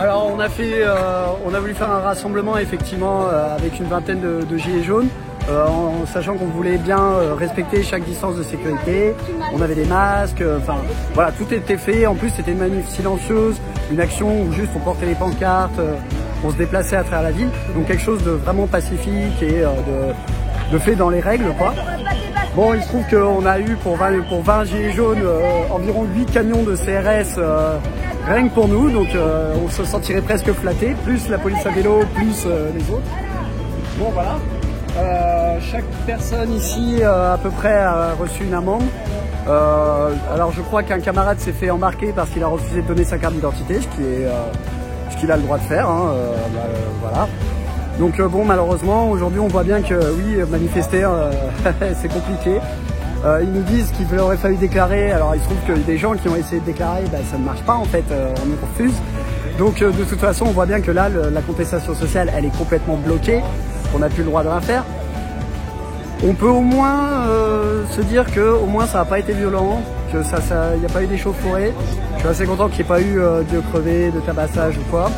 Alors on a voulu faire un rassemblement effectivement avec une vingtaine de gilets jaunes, en sachant qu'on voulait bien respecter chaque distance de sécurité. On avait des masques, enfin voilà, tout était fait. En plus c'était une manif silencieuse, une action où juste on portait les pancartes, on se déplaçait à travers la ville, donc quelque chose de vraiment pacifique et de fait dans les règles quoi. Bon, il se trouve qu'on a eu pour 20 gilets jaunes environ 8 camions de CRS rien que pour nous, donc on se sentirait presque flatté, plus la police à vélo, plus les autres. Bon voilà, chaque personne ici à peu près a reçu une amende. Alors je crois qu'un camarade s'est fait embarquer parce qu'il a refusé de donner sa carte d'identité, ce qu'il a le droit de faire, hein, voilà. Donc bon, malheureusement, aujourd'hui on voit bien que oui, manifester c'est compliqué. Ils nous disent qu'il aurait fallu déclarer, alors il se trouve que des gens qui ont essayé de déclarer, ça ne marche pas en fait, on nous refuse. Donc de toute façon on voit bien que là la contestation sociale elle est complètement bloquée, qu'on n'a plus le droit de rien faire. On peut au moins se dire que au moins ça n'a pas été violent, que il n'y a pas eu d'échauffourée. Je suis assez content qu'il n'y ait pas eu d'yeux crevés, de tabassage ou quoi.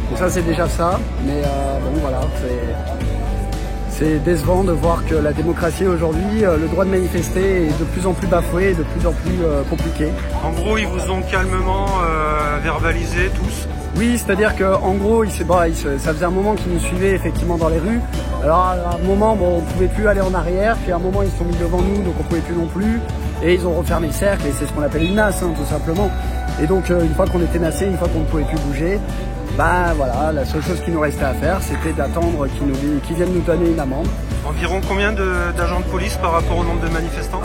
Donc ça c'est déjà ça, mais bon voilà, c'est décevant de voir que la démocratie aujourd'hui, le droit de manifester est de plus en plus bafoué et de plus en plus compliqué. En gros, ils vous ont calmement verbalisé tous? Oui, c'est-à-dire qu'en gros, ça faisait un moment qu'ils nous suivaient effectivement dans les rues. Alors à un moment, bon, on ne pouvait plus aller en arrière, puis à un moment ils se sont mis devant nous, donc on ne pouvait plus non plus. Et ils ont refermé le cercle, et c'est ce qu'on appelle une nasse, hein, tout simplement. Et donc une fois qu'on était nassé, une fois qu'on ne pouvait plus bouger, bah voilà, la seule chose qui nous restait à faire, c'était d'attendre qu'ils viennent nous donner une amende. Environ combien d'agents de police par rapport au nombre de manifestants?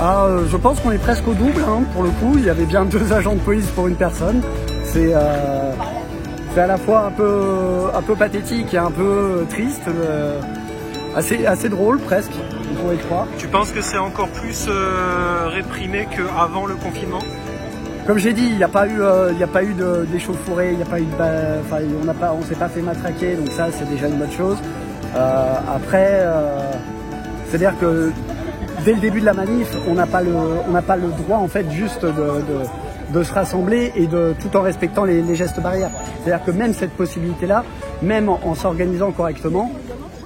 Je pense qu'on est presque au double, hein, pour le coup. Il y avait bien 2 agents de police pour une personne. C'est à la fois un peu pathétique et un peu triste, assez drôle presque, on pourrait croire. Tu penses que c'est encore plus réprimé qu'avant le confinement? Comme j'ai dit, il n'y a pas eu d'échauffourée, il n'y a pas eu on s'est pas fait matraquer, donc ça c'est déjà une bonne chose. Après, c'est-à-dire que dès le début de la manif, on n'a pas le droit en fait juste de se rassembler et tout en respectant les gestes barrières. C'est-à-dire que même cette possibilité-là, même en s'organisant correctement,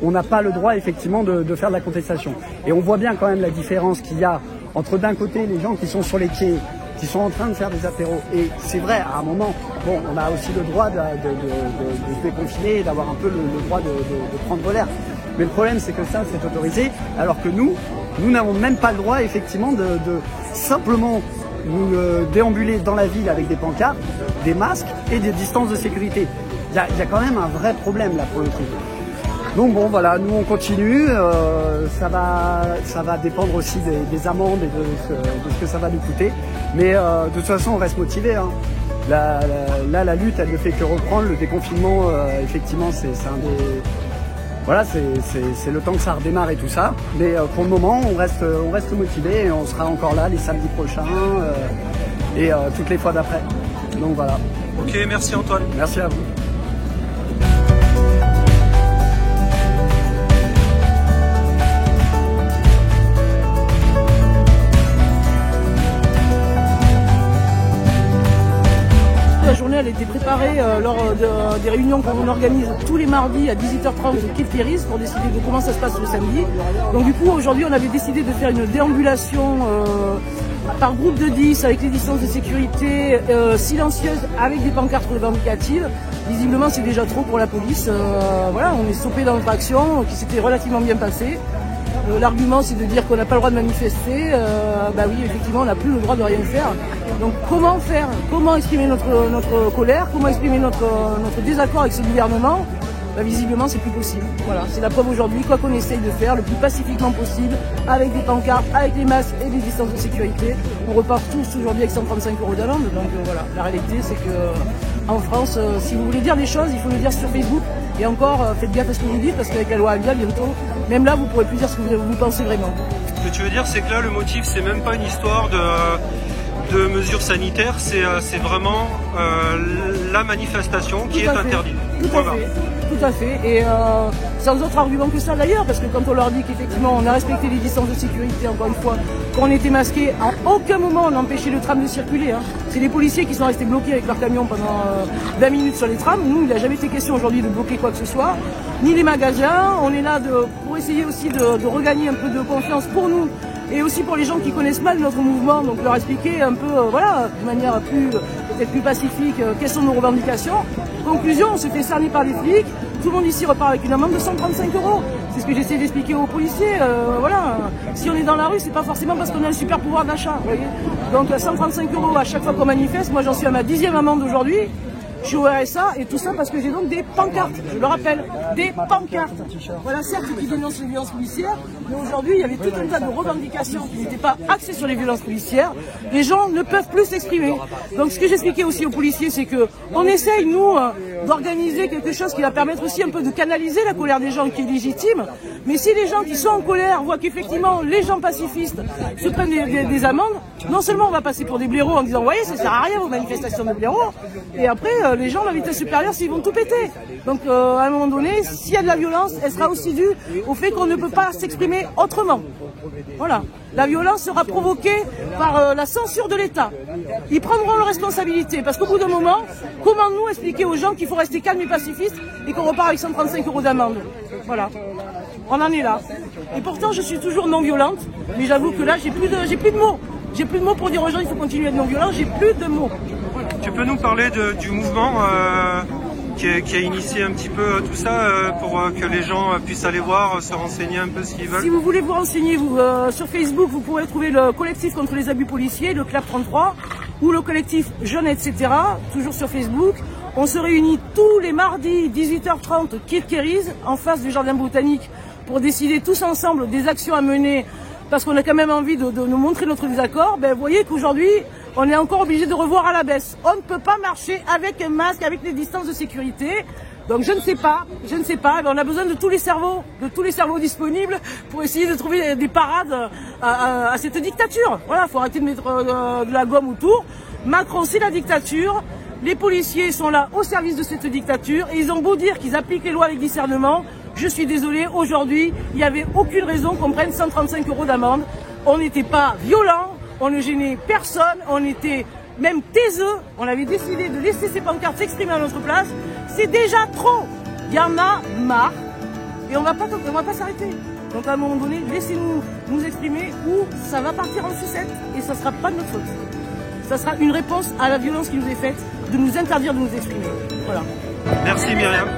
on n'a pas le droit effectivement de faire de la contestation. Et on voit bien quand même la différence qu'il y a entre d'un côté les gens qui sont sur les quais, qui sont en train de faire des apéros. Et c'est vrai, à un moment, bon, on a aussi le droit de se déconfiner et d'avoir un peu le droit de prendre l'air. Mais le problème, c'est que ça, c'est autorisé, alors que nous n'avons même pas le droit, effectivement, de simplement nous déambuler dans la ville avec des pancartes, des masques et des distances de sécurité. Il y a quand même un vrai problème, là, pour le coup. Donc bon voilà, nous on continue, ça va dépendre aussi des amendes et de ce que ça va nous coûter, mais de toute façon on reste motivé, hein. Là la lutte elle ne fait que reprendre, le déconfinement effectivement c'est le temps que ça redémarre et tout ça, mais pour le moment on reste motivé et on sera encore là les samedis prochains et toutes les fois d'après, donc voilà. Ok, merci Antoine. Merci à vous. La journée elle a été préparée lors des réunions qu'on organise tous les mardis à 18h30 au quai de Cléris pour décider de comment ça se passe le samedi. Donc du coup aujourd'hui on avait décidé de faire une déambulation par groupe de 10 avec les distances de sécurité silencieuses avec des pancartes revendicatives. Visiblement c'est déjà trop pour la police. Voilà, on est stoppé dans notre action qui s'était relativement bien passée. L'argument c'est de dire qu'on n'a pas le droit de manifester, bah oui effectivement on n'a plus le droit de rien faire. Donc comment faire? Comment exprimer notre colère? Comment exprimer notre désaccord avec ce gouvernement? Bah, visiblement c'est plus possible. Voilà, c'est la preuve aujourd'hui, quoi qu'on essaye de faire le plus pacifiquement possible, avec des pancartes, avec des masques et des distances de sécurité. On repart tous aujourd'hui avec 135 € d'amende. Donc voilà, la réalité c'est que en France, si vous voulez dire des choses, il faut le dire sur Facebook. Et encore, faites gaffe à ce que vous dites, parce qu'avec la loi Avia, bientôt, même là, vous ne pourrez plus dire ce que vous pensez vraiment. Ce que tu veux dire, c'est que là, le motif, c'est même pas une histoire de mesures sanitaires, c'est vraiment la manifestation qui est interdite. Tout à fait. Et sans autre argument que ça d'ailleurs, parce que quand on leur dit qu'effectivement on a respecté les distances de sécurité, encore une fois, qu'on était masqués, à aucun moment on a empêché le tram de circuler. Hein. C'est les policiers qui sont restés bloqués avec leur camion pendant 20 minutes sur les trams. Nous, il n'a jamais été question aujourd'hui de bloquer quoi que ce soit, ni les magasins. On est là pour essayer aussi de regagner un peu de confiance pour nous et aussi pour les gens qui connaissent mal notre mouvement, donc leur expliquer un peu, voilà, de manière peut-être plus pacifique, quelles sont nos revendications. Conclusion, on se fait cerner par les flics, tout le monde ici repart avec une amende de 135 €. C'est ce que j'essaie d'expliquer aux policiers, voilà. Si on est dans la rue, c'est pas forcément parce qu'on a un super pouvoir d'achat, vous voyez. Donc 135 € à chaque fois qu'on manifeste, moi j'en suis à ma 10e amende aujourd'hui. Je suis au RSA et tout ça parce que j'ai donc des pancartes, je le rappelle, des pancartes. Voilà, certes qui dénoncent les violences policières, mais aujourd'hui il y avait tout un tas de revendications qui n'étaient pas axées sur les violences policières. Les gens ne peuvent plus s'exprimer. Donc ce que j'expliquais aussi aux policiers, c'est que on essaye, nous, d'organiser quelque chose qui va permettre aussi un peu de canaliser la colère des gens qui est légitime. Mais si les gens qui sont en colère voient qu'effectivement les gens pacifistes se prennent des amendes, non seulement on va passer pour des blaireaux en disant « voyez, ça sert à rien vos manifestations de blaireaux », et après les gens, la vitesse supérieure, s'ils vont tout péter. Donc à un moment donné, s'il y a de la violence, elle sera aussi due au fait qu'on ne peut pas s'exprimer autrement. Voilà. La violence sera provoquée par la censure de l'État. Ils prendront leurs responsabilités, parce qu'au bout d'un moment, comment nous expliquer aux gens qu'il faut rester calme et pacifiste et qu'on repart avec 135 € d'amende? Voilà. On en est là. Et pourtant, je suis toujours non violente, mais j'avoue que là, j'ai plus de mots. J'ai plus de mots pour dire aux gens qu'il faut continuer à être non violent, j'ai plus de mots. Voilà. Tu peux nous parler du mouvement qui a initié un petit peu tout ça pour que les gens puissent aller voir, se renseigner un peu s'ils veulent? Si vous voulez vous renseigner, sur Facebook, vous pourrez trouver le collectif contre les abus policiers, le CLAP 33, ou le collectif Jeunes, etc., toujours sur Facebook. On se réunit tous les mardis, 18h30, quai de Kérise, en face du jardin botanique, pour décider tous ensemble des actions à mener, parce qu'on a quand même envie de nous montrer notre désaccord. Ben, vous voyez qu'aujourd'hui, on est encore obligé de revoir à la baisse. On ne peut pas marcher avec un masque, avec les distances de sécurité. Donc je ne sais pas, on a besoin de tous les cerveaux disponibles pour essayer de trouver des parades à cette dictature. Voilà, il faut arrêter de mettre de la gomme autour. Macron, c'est la dictature. Les policiers sont là au service de cette dictature et ils ont beau dire qu'ils appliquent les lois avec discernement. Je suis désolée, aujourd'hui, il n'y avait aucune raison qu'on prenne 135 € d'amende. On n'était pas violents, on ne gênait personne, on était même taiseux. On avait décidé de laisser ces pancartes s'exprimer à notre place. C'est déjà trop. Il y en a marre et on va pas s'arrêter. Donc à un moment donné, laissez-nous nous exprimer ou ça va partir en sucette et ça ne sera pas de notre faute. Ça sera une réponse à la violence qui nous est faite de nous interdire de nous exprimer. Voilà. Merci Myriam.